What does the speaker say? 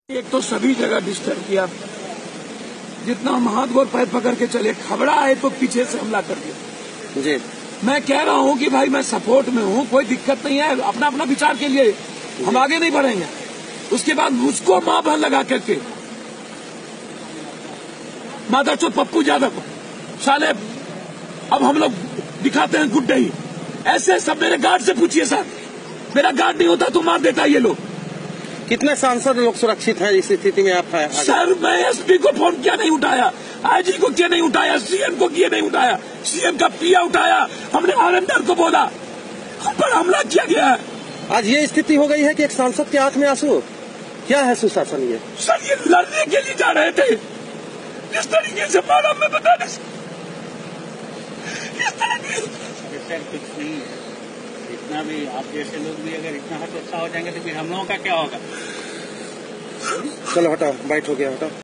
एक तो सभी जगह डिस्टर्ब किया, जितना हम हाथ गोर पैर पकड़ के चले, खबड़ा है तो पीछे से हमला कर दिया जी। मैं कह रहा हूँ कि भाई मैं सपोर्ट में हूँ, कोई दिक्कत नहीं है, अपना अपना विचार के लिए हम आगे नहीं बढ़ेंगे। उसके बाद मुझको माँ बहन लगा करके माधवचोद पप्पू यादव साले अब हम लोग दिखाते हैं गुड्डे ही, ऐसे सब मेरे गार्ड से पूछिए सर, मेरा गार्ड नहीं होता तो मार देता ये लोग। कितने सांसद लोग सुरक्षित हैं इस स्थिति में? आप है सर मैं एसपी को फोन किया नहीं उठाया, आईजी को किया नहीं उठाया, सीएम को किया नहीं उठाया, सीएम का पिया उठाया, हमने आरएमडर को बोला, हम पर हमला किया गया है। आज ये स्थिति हो गई है कि एक सांसद के आंख में आंसू। क्या है सुशासन ये? सर ये लड़ने के लिए जा रहे थे, किस तरीके से मारा मैं बता नहीं सकता। कुछ नहीं है, इतना भी आप जैसे लोग भी अगर इतना हतोत्साह हो जाएंगे तो फिर हम लोगों का क्या होगा? चलो हटाओ, बाइट हो गया, हटाओ।